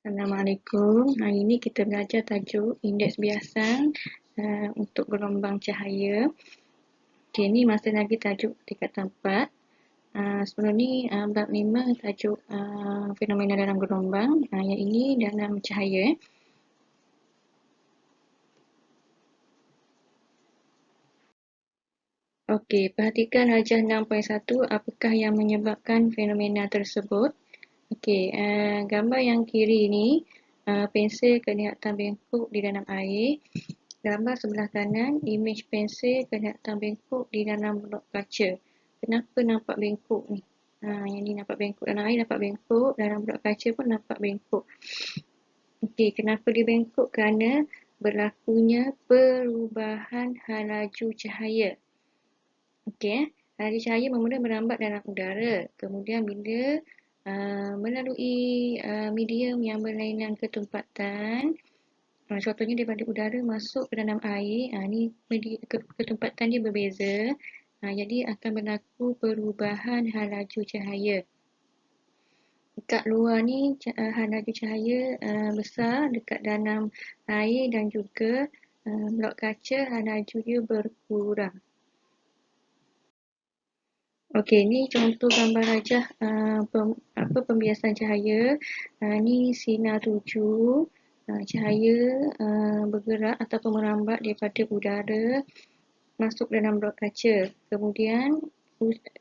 Assalamualaikum. Hari ini kita belajar tajuk indeks biasan untuk gelombang cahaya. Okey, ni masih lagi tajuk tingkatan 4. Sebelum ni bab 5 tajuk fenomena dalam gelombang. Yang ini dalam cahaya. Okey, perhatikan rajah 6.1. Apakah yang menyebabkan fenomena tersebut? Okey, gambar yang kiri ni pensel kelihatan bengkok di dalam air. Gambar sebelah kanan, imej pensel kelihatan bengkok di dalam blok kaca. Kenapa nampak bengkok ni? Yang ni nampak bengkok dalam air, nampak bengkok. Dalam blok kaca pun nampak bengkok. Okey, kenapa dia bengkok? Kerana berlakunya perubahan hal laju cahaya. Okey, laju cahaya bermula merambat dalam udara. Kemudian bila melalui medium yang berlainan ketumpatan, contohnya daripada udara masuk ke dalam air, ni ketumpatan dia berbeza. Jadi akan berlaku perubahan hal laju cahaya. Dekat luar ni hal laju cahaya besar, dekat dalam air dan juga blok kaca hal laju dia berkurang. Okey, ni contoh gambar rajah pembiasan cahaya. Ni sinar tuju. Cahaya bergerak ataupun merambat daripada udara masuk dalam blok kaca. Kemudian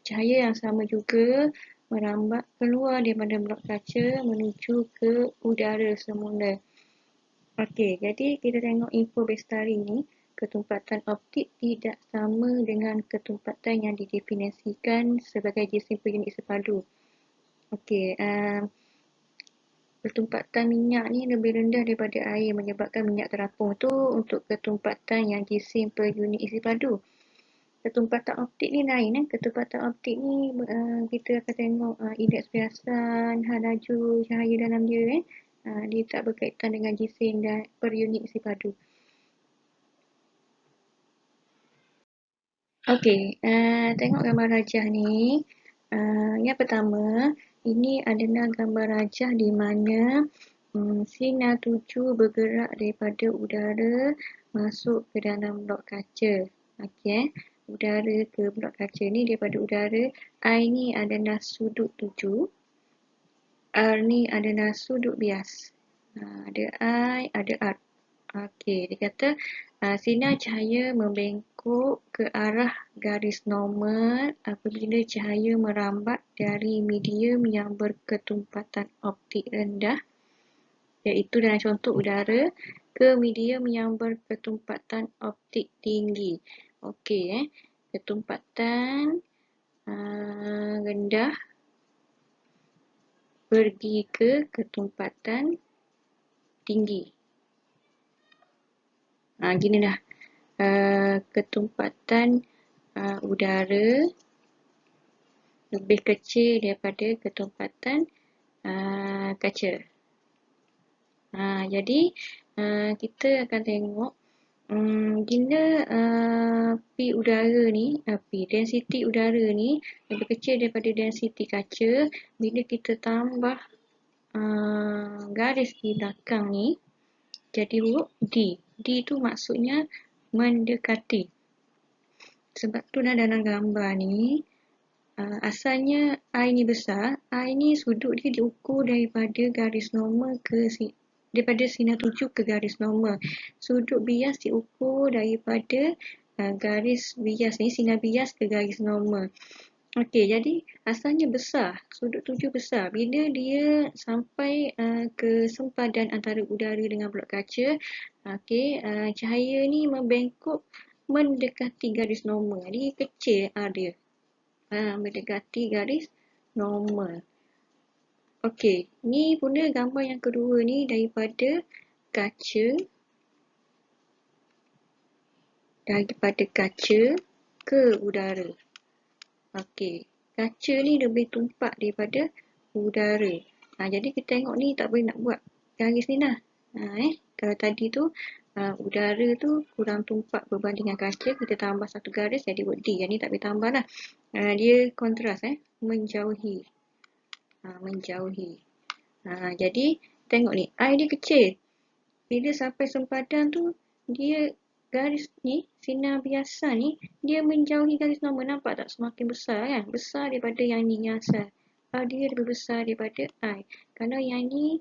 cahaya yang sama juga merambat keluar daripada blok kaca menuju ke udara semula. Okey, jadi kita tengok info bestari ni. Ketumpatan optik tidak sama dengan ketumpatan yang didefinisikan sebagai jisim per unit sepadu. Okey, ketumpatan minyak ni lebih rendah daripada air menyebabkan minyak terapung. Tu untuk ketumpatan yang jisim per unit isi padu. Ketumpatan optik ni lain. Ketumpatan optik ni kita akan tengok indeks biasan, hal laju cahaya dalam dia. Dia tak berkaitan dengan jisim dan per unit isi padu. Okey, tengok gambar rajah ni. Yang pertama, ini adalah gambar rajah di mana sinar tuju bergerak daripada udara masuk ke dalam blok kaca. Okey, udara ke blok kaca ni daripada udara. I ni adalah sudut tuju. R ni adalah sudut bias. Ada I, ada R. Okey, dia kata sinar cahaya membengkok ke arah garis normal apabila cahaya merambat dari medium yang berketumpatan optik rendah, iaitu dalam contoh udara, ke medium yang berketumpatan optik tinggi. Okey, ketumpatan rendah pergi ke ketumpatan tinggi. Gini dah. Ketumpatan udara lebih kecil daripada ketumpatan kaca. Jadi kita akan tengok bila P udara ni, density udara ni lebih kecil daripada density kaca, bila kita tambah garis di belakang ni jadi huruf D. D tu maksudnya mendekati. Sebab tu dalam gambar ni asalnya I ni besar, I ni sudut dia diukur daripada garis normal daripada sinar tuju ke garis normal. Sudut bias diukur daripada garis bias ni, sinar bias ke garis normal. Okey, jadi asalnya besar, sudut tuju besar. Bila dia sampai ke sempadan antara udara dengan blok kaca, cahaya ni membengkok mendekati garis normal. Jadi kecil R dia. Mendekati garis normal. Okey, ni pula gambar yang kedua ni daripada kaca. Daripada kaca ke udara. Okey, kaca ni lebih tumpak daripada udara. Jadi kita tengok ni tak boleh nak buat garis ni lah. Kalau tadi tu udara tu kurang tumpak berbanding dengan kaca, kita tambah satu garis jadi buat D. Yang ni tak boleh tambah lah. Dia kontras, menjauhi. Menjauhi. Jadi tengok ni, I dia kecil. Bila sampai sempadan tu, dia garis ni, sinar biasa ni, dia menjauhi garis normal. Nampak tak? Semakin besar kan? Besar daripada yang ni, yang asal. R dia lebih besar daripada I. Kalau yang ni,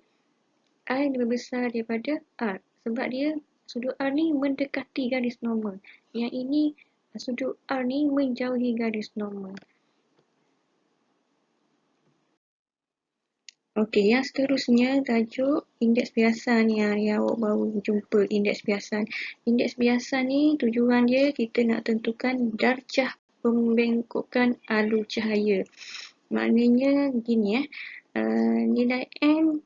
I lebih besar daripada R. Sebab dia, sudut R ni mendekati garis normal. Yang ini, sudut R ni menjauhi garis normal. Okey, yang seterusnya tajuk indeks biasan yang awak baru jumpa indeks biasan. Indeks biasan ni tujuan dia kita nak tentukan darjah pembengkokan alur cahaya. Maknanya gini nilai N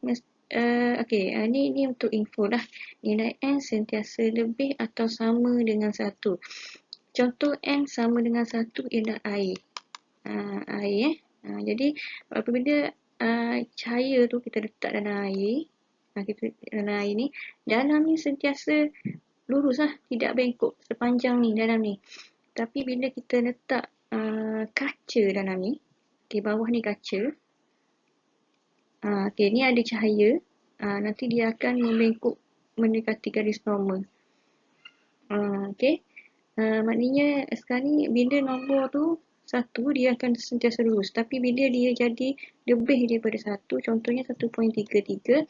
ni untuk info lah. Nilai N sentiasa lebih atau sama dengan 1. Contoh N sama dengan 1 ialah air. Air jadi apabila cahaya tu kita letak dalam air, dalam air ni, dalam ni sentiasa lurus lah, tidak bengkok sepanjang ni dalam ni. Tapi bila kita letak kaca dalam ni, bawah ni kaca, ni ada cahaya, nanti dia akan membengkok mendekati garis normal. Maknanya sekarang ni bila nombor tu 1 dia akan sentiasa lurus, tapi bila dia jadi lebih daripada 1, contohnya 1.33,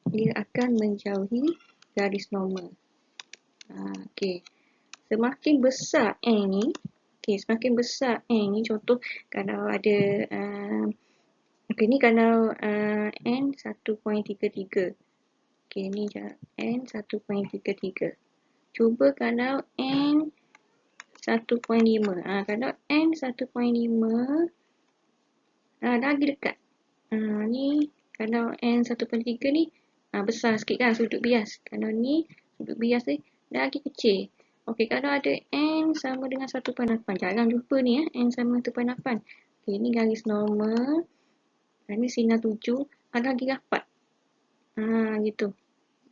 dia akan menjauhi garis normal. Semakin besar N ni, semakin besar N ni, contoh kalau ada ni kalau N 1.33. Ni N 1.33. Cuba kalau N 1.5. Kalau N 1.5 lagi dekat. Ni kalau N 1.3 ni besar sikit kan sudut bias. Kalau ni sudut bias ni lagi kecil. Okey, kalau ada N sama dengan 1.8. Jarang jumpa ni N sama dengan 1.8. Okey, ni garis normal. Ni sinar 7 lagi rapat. Gitu.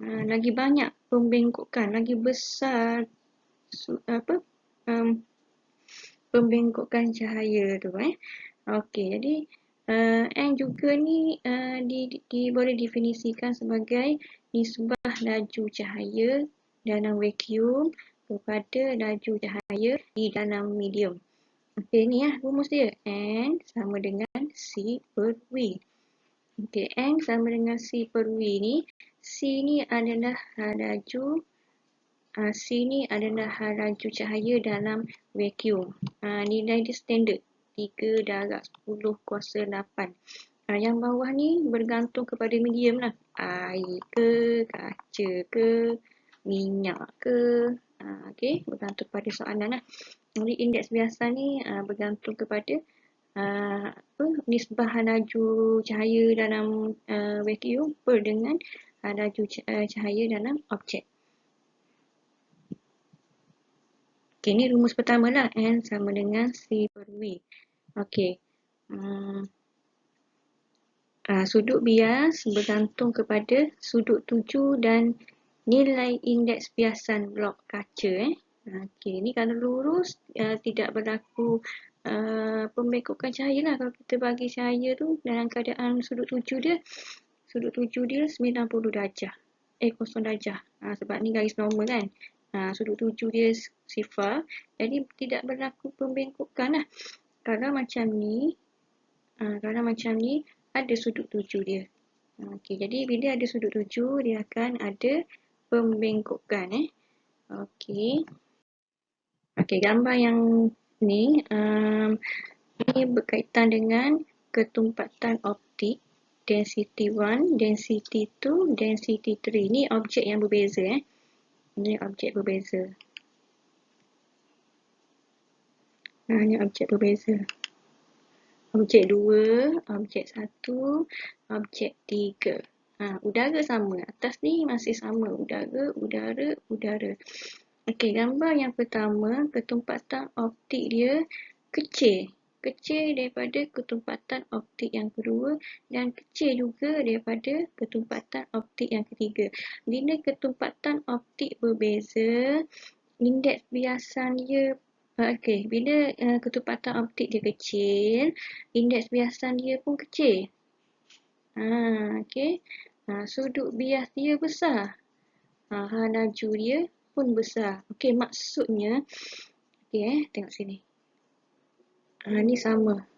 Lagi banyak pembengkokan, lagi besar pembengkokan cahaya tu Okey, jadi N juga ni boleh definisikan sebagai nisbah laju cahaya dalam vacuum kepada laju cahaya di dalam medium. Okey, ni rumus dia. N sama dengan C per V. Okey, N sama dengan C per V ni. C ni adalah laju C ni adalah laju cahaya dalam vacuum. Nilai dia standard 3/10 kuasa 8. Yang bawah ni bergantung kepada medium lah. Air ke, kaca ke, minyak ke. Bergantung pada soalan lah. Jadi indeks biasa ni bergantung kepada nisbah laju cahaya dalam vacuum per dengan laju cahaya dalam objek. Okey, ni rumus pertama lah. N sama dengan C per V. Okey. Sudut bias bergantung kepada sudut tuju dan nilai indeks biasan blok kaca. Okey, ni kalau lurus tidak berlaku pembengkokan cahaya lah. Kalau kita bagi cahaya tu dalam keadaan sudut tuju dia 90 darjah. 0 darjah. Sebab ni garis normal kan. Sudut tuju dia sifar, jadi tidak berlaku pembengkokan lah. Kalau macam ni ada sudut tuju dia. Okey, jadi bila ada sudut tuju dia akan ada pembengkokan Okey, gambar yang ni ini berkaitan dengan ketumpatan optik density 1, density 2, density 3. Ni objek yang berbeza Ni objek berbeza. Ni objek berbeza. Objek 2, objek 1, objek 3. Udara sama. Atas ni masih sama. Udara. Okey, gambar yang pertama, ketumpatan optik dia kecil. Kecil daripada ketumpatan optik yang kedua dan kecil juga daripada ketumpatan optik yang ketiga. Bila ketumpatan optik berbeza, indeks biasan dia bila ketumpatan optik dia kecil, indeks biasan dia pun kecil. Sudut bias dia besar. Laju dia pun besar. Okey, maksudnya, tengok sini. Ni sama.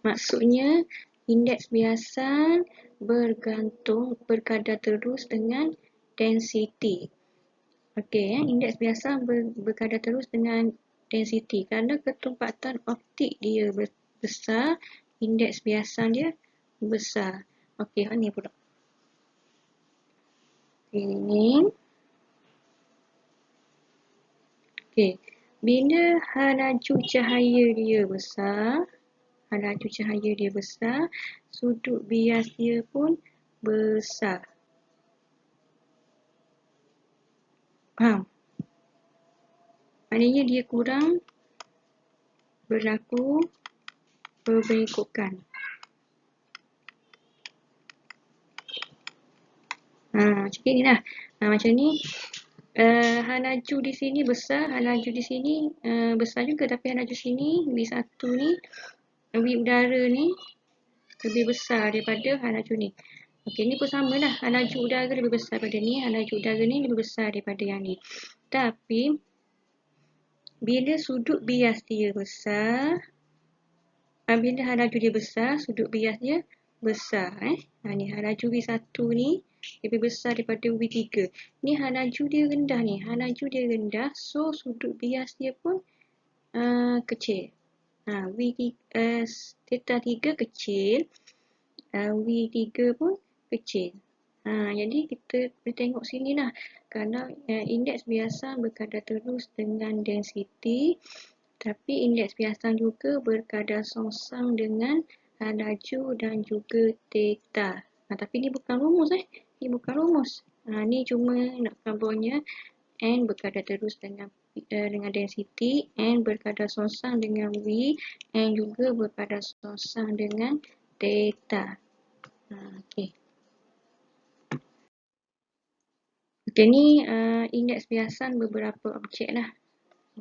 Maksudnya, indeks biasan berkadar terus dengan density. Indeks biasan berkadar terus dengan density. Kerana ketumpatan optik dia besar, indeks biasan dia besar. Ni pula. Ini. Bila laju cahaya dia besar, sudut bias dia pun besar. Faham? Maknanya dia kurang berlaku perbengkokan. Macam ni lah. Macam ni. Laju di sini besar, laju di sini besar juga, tapi laju sini V1 ni, V udara ni lebih besar daripada laju ni. Ni pun sama lah. Laju udara lebih besar daripada ni, laju udara ni lebih besar daripada yang ni. Tapi bila sudut bias dia besar, bila laju dia besar, sudut bias dia besar. Ni laju V1 ni lebih besar daripada V3. Ni laju dia rendah ni. Laju dia rendah, so sudut bias dia pun kecil. Theta 3 kecil, V3 pun kecil. Jadi kita boleh tengok sini lah. Kerana indeks biasan berkadar terus dengan density, tapi indeks biasan juga berkadar songsang dengan laju dan juga theta. Tapi ni bukan rumus. Ni bukan rumus. Ni cuma nak gambarnya N berkadar terus dengan density, N berkadar songsang dengan V, N juga berkadar songsang dengan theta. Ni indeks biasan beberapa objek lah.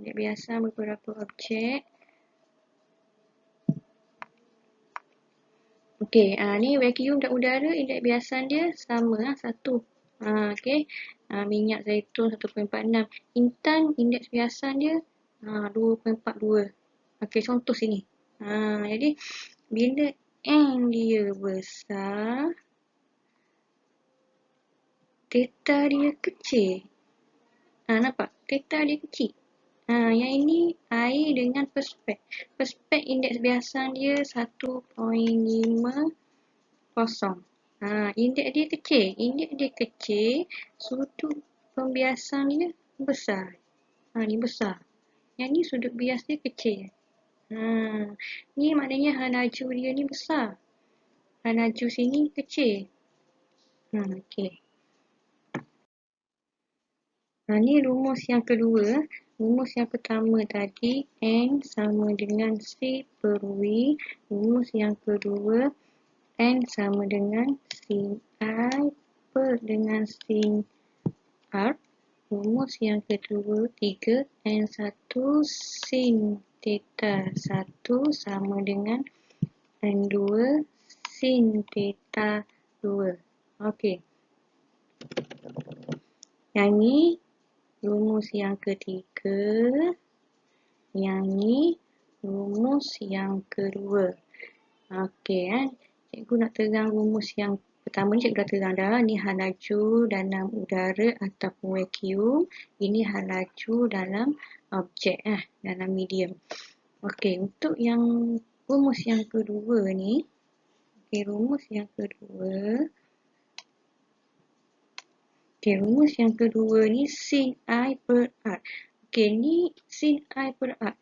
Indeks biasan beberapa objek. Ni vacuum dan udara, indeks biasan dia sama lah, 1. Minyak zaitun 1.46. Intan, indeks biasan dia 2.42. Contoh sini. Jadi, bila N dia besar, theta dia kecil. Nampak? Theta dia kecil. Yang ini air dengan perspek. Perspek indeks biasan dia 1.50. Indeks dia kecil. Sudut pembiasan dia besar. Ni besar. Yang ni sudut bias dia kecil. Ni maknanya laju dia ni besar. Laju sini kecil. Ni rumus yang kedua. Rumus yang pertama tadi, N sama dengan C per V. Rumus yang kedua, N sama dengan sin I per dengan sin R. Rumus yang kedua, 3, N1 sin theta 1 sama dengan N2 sin theta 2. Yang ni rumus yang ketiga, yang ni rumus yang kedua. Cikgu nak terang rumus yang pertama ni, cikgu dah terang dah. Ni laju dalam udara ataupun vacuum. Ini laju dalam objek, dalam medium. Untuk yang rumus yang kedua ni, rumus yang kedua ni sin I per R. Ni sin I per R.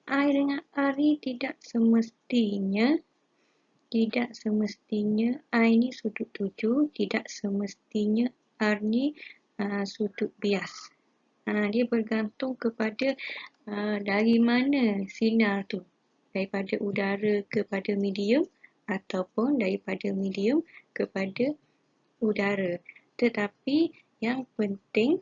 I dengan R ni tidak semestinya I ni sudut tuju, tidak semestinya R ni sudut bias. Dia bergantung kepada dari mana sinar tu. Daripada udara kepada medium ataupun daripada medium kepada udara. Tetapi yang penting,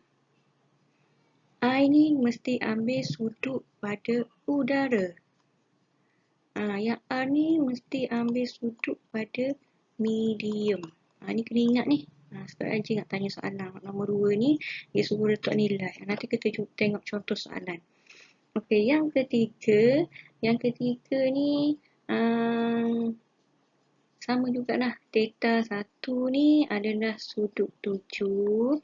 I ni mesti ambil sudut pada udara. Yang R ni mesti ambil sudut pada medium. Ni kena ingat ni. Sebab Haji nak tanya soalan. Nombor 2 ni, dia suruh letak nilai. Nanti kita tengok contoh soalan. Okey, yang ketiga ni sama jugalah. Theta 1 ni adalah sudut 7.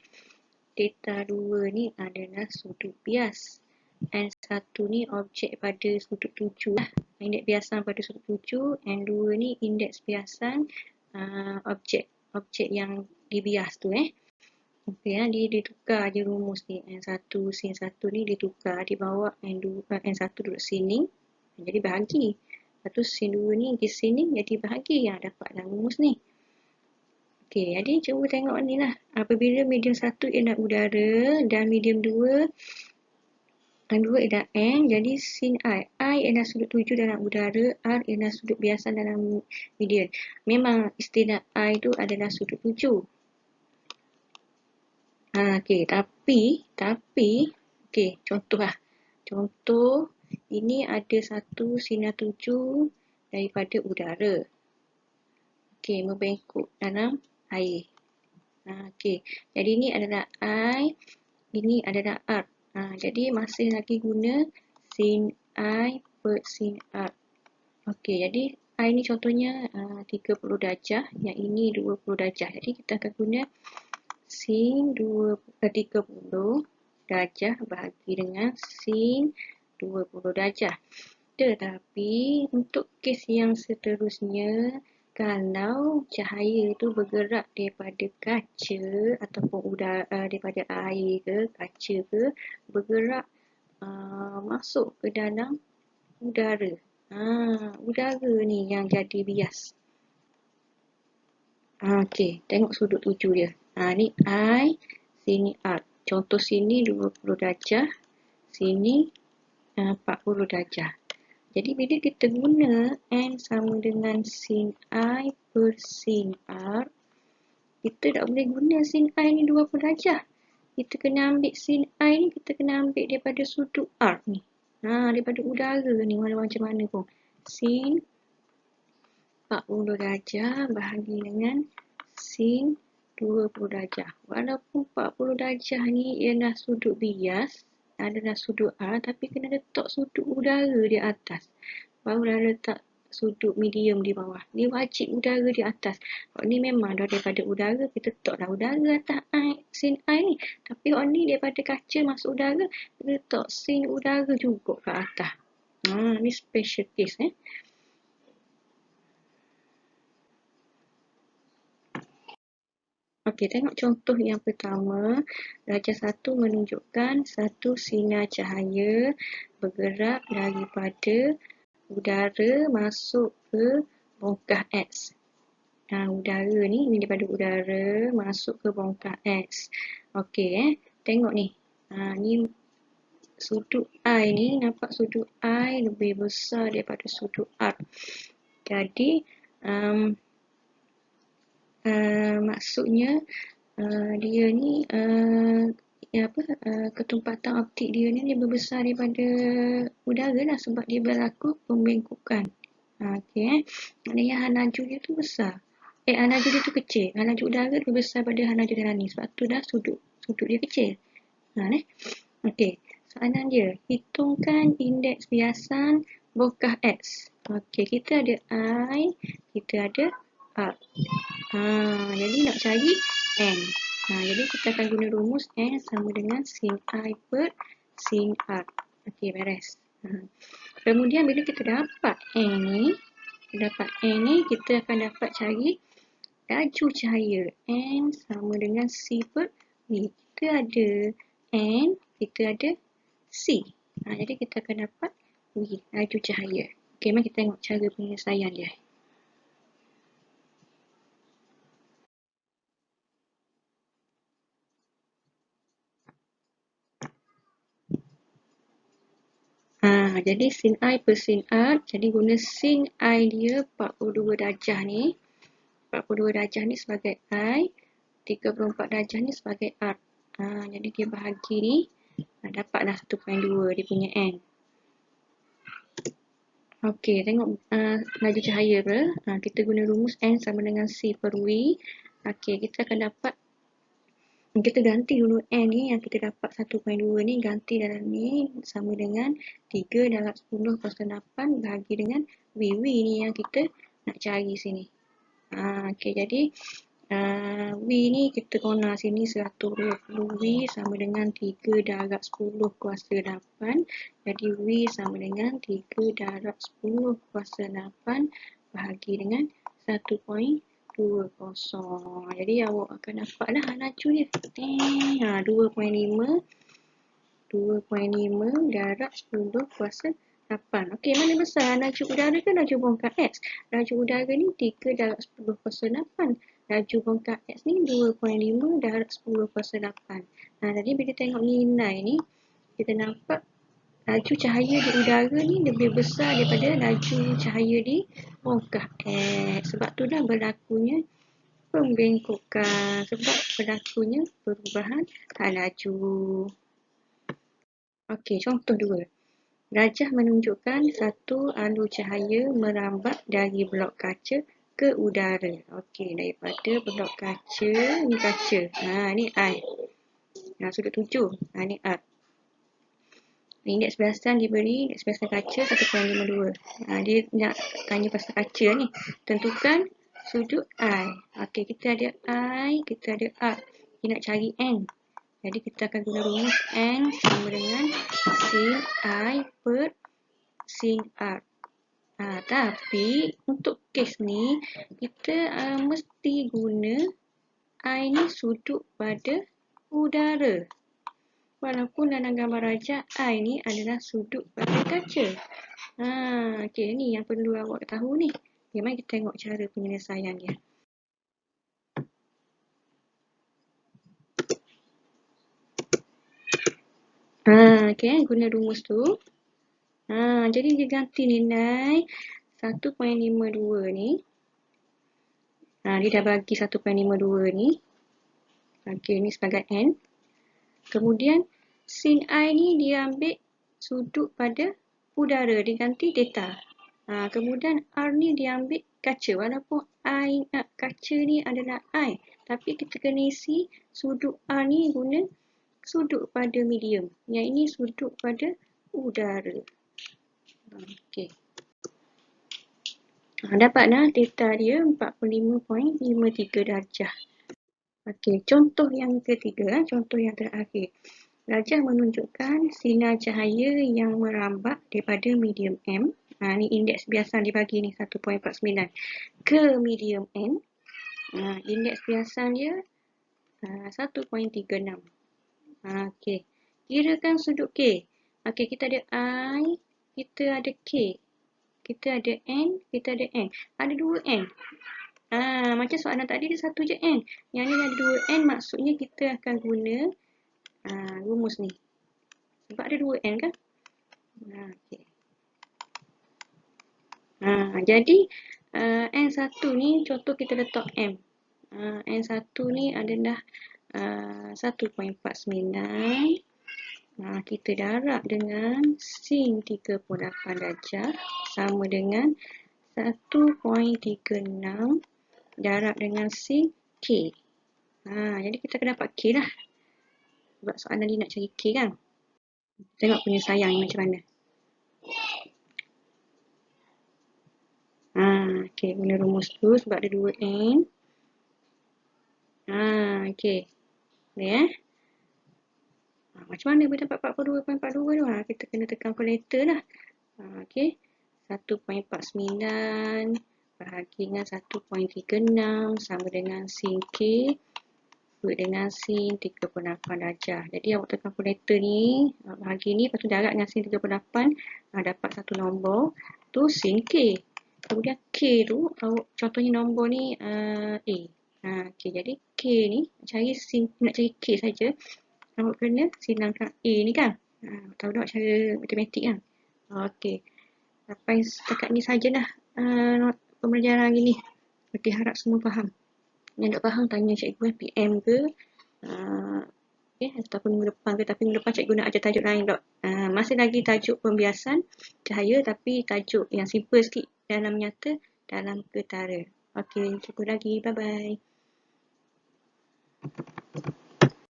Theta 2 ni adalah sudut bias. N1 ni objek pada sudut 7 lah. Indeks biasan pada sudut 7. N2 ni indeks biasan objek yang dibias tu Okey, dia tukar je rumus ni. N1 sin 1 ni dia tukar, dia bawa N1 duduk sini, jadi bahagi. Lepas tu sin 2 ni di sini jadi bahagi, dapatlah rumus ni. Okey, jadi cuba tengok ni lah. Apabila medium 1 ialah udara dan medium 2 ialah N, jadi sin I ialah sudut 7 dalam udara, R ialah sudut biasan dalam medium. Memang istilah I tu adalah sudut 7. Okey, tapi okey, contoh lah. Contoh, ini ada satu sinar 7 daripada udara. Okey, membengkok dalam air. Okey, jadi ini adalah I, ini adalah R. Jadi masih lagi guna sin I per sin R. Okey, jadi I ni contohnya 30 darjah, yang ini 20 darjah. Jadi kita akan guna sin 30 darjah bahagi dengan sin 20 darjah. Tetapi untuk kes yang seterusnya, kalau cahaya itu bergerak daripada kaca ataupun udara, daripada air ke kaca ke, bergerak masuk ke dalam udara. Udara ni yang jadi bias. Okey, tengok sudut 7 dia. Ni I, sini R. Contoh sini 20 darjah, sini 40 darjah. Jadi bila kita guna N sama dengan sin I per sin R, kita tak boleh guna sin I ni 20 darjah. Kita kena ambil sin I ni, kita kena ambil daripada sudut R ni. Daripada udara ni, macam mana pun. Sin 40 darjah bahagi dengan sin 20 darjah. Walaupun 40 darjah ni ialah sudut bias, adalah sudut R, tapi kena letak sudut udara di atas. Barulah letak sudut medium di bawah. Ni wajib udara di atas. Kalau ni memang daripada udara, kita letaklah udara atas I, sin I ni. Tapi kalau ni daripada kaca masuk udara, kita letak sin udara juga ke atas. Ni special case Okey, tengok contoh yang pertama. Darjah 1 menunjukkan satu sinar cahaya bergerak daripada udara masuk ke bongkah X. Udara ni daripada udara masuk ke bongkah X. Okey, tengok ni. Ni sudut I ni, nampak sudut I lebih besar daripada sudut R. Jadi, maksudnya dia ni ketumpatan optik dia ni lebih besar daripada udara lah, sebab dia berlaku pembengkokan. Okey, maknanya halaju dia tu besar. Halaju dia tu kecil. Halaju udara lebih besar daripada halaju darani, sebab tu dah sudut dia kecil. Okey, soalan dia, hitungkan indeks biasan bongkah X. Okey, kita ada I, kita ada R. Jadi nak cari N. Jadi kita akan guna rumus N sama dengan sin I per sin R. Okey, beres. Kemudian bila kita dapat N ni, kita akan dapat cari laju cahaya. N sama dengan C per V. Kita ada N, kita ada C. Jadi kita akan dapat V, laju cahaya. Okey, mari kita tengok cara penyelesaian dia. Jadi sin I per sin R, jadi guna sin I dia 42 darjah ni. 42 darjah ni sebagai I, 34 darjah ni sebagai R. Jadi dia bahagi ni, dapatlah 1.2 dia punya N. Okey, tengok laju cahaya ke. Kita guna rumus N sama dengan C per V. Okey, kita akan dapat, kita ganti dulu N ni yang kita dapat 1.2 ni, ganti dalam ni sama dengan 3 darab 10/8 bahagi dengan V. V ni yang kita nak cari sini. Okey, jadi V ni kita guna sini 120 V sama dengan 3 darab 10/8. Jadi V sama dengan 3 darab 10/8 bahagi dengan 1.20. Jadi awak akan dapat dah laju dia. 2.5 darab 10/8. Okey, mana besar? Laju udara ke laju bongkar X? Laju udara ni 3 darab 10/8. Laju bongkar X ni 2.5 darab 10/8. Jadi bila tengok nilai ni, kita nampak laju cahaya di udara ni lebih besar daripada laju cahaya di bongkar X. Sebab tu dah berlakunya pembengkokan. Sebab berlakunya perubahan laju. Okey, contoh 2. Rajah menunjukkan satu alur cahaya merambat dari blok kaca ke udara. Okey, daripada blok kaca, ni kaca. Ni I. Sudut 7. Ni R. Indeks biasan diberi, indeks biasan kaca 1.52. Dia nak tanya pasal kaca ni. Tentukan sudut I. Okey, kita ada I, kita ada R. Kita nak cari N. Jadi kita akan guna rumus N sama dengan sin I per sin R. Tapi untuk kes ni, kita mesti guna I ni sudut pada udara. Walaupun dalam gambar rajah, I ni adalah sudut pada kaca. Okey, ni yang perlu awak tahu ni. Okay, mari kita tengok cara penyelesaian dia. Okey, guna rumus tu. Jadi dia ganti nilai 1.52 ni. Dia dah bagi 1.52 ni. Okey, ni sebagai N. Kemudian sin I ni dia ambil sudut pada udara, diganti theta. Kemudian R ni dia ambil kaca. Walaupun kaca ni adalah I, tapi kita kena isi sudut R ni guna sudut pada medium. Yang ini sudut pada udara. Okey. Dapatlah theta dia 45.53 darjah. Okey, contoh yang ketiga, contoh yang terakhir. Rajah menunjukkan sinar cahaya yang merambat daripada medium M. Ni indeks biasan dibagi ni 1.49 ke medium N. Indeks biasan dia 1.36. Okey. Kirakan sudut K. Okey, kita ada I, kita ada K. Kita ada N, kita ada N. Ada 2 N. Macam soalan tadi dia satu je N. Yang ni ada 2 N, maksudnya kita akan guna rumus ni. Sebab ada 2 N kan? Okay. Jadi N1 ni contoh kita letak M. N1 ni adalah 1.49. Kita darab dengan sin 38 darjah sama dengan 1.36 darab dengan sin K. Jadi kita akan dapat K lah. Sebab soalan dia nak cari K kan. Tengok penyelesaian ni macam mana. Okay, guna rumus tu sebab ada 2 N. Okay. Ni macam mana boleh dapat 42.42 tu? Kita kena tekan calculator lah. Okay. 1.49 bahagi dengan 1.36 sama dengan sin K dengan sin 38 darjah. Jadi awak tekan calculator ni, bahagi ni, lepas tu darab dengan sin 38, dapat satu nombor, tu sin K. Kemudian K tu, awak contohnya nombor ni A. Okay, jadi K ni, nak cari K saja, awak kena silangkan A ni kan. Tahu tak cara matematik kan. Okay. Sampai setakat ni sajalah pembelajaran hari ni. Okay, harap semua faham. Yang tak faham tanya cikgu PM ke ataupun minggu depan ke, tapi minggu depan cikgu nak ajar tajuk lain tak. Masih lagi tajuk pembiasan cahaya tapi tajuk yang simple sikit, dalam nyata, dalam ketara. Okey, jumpa lagi. Bye bye.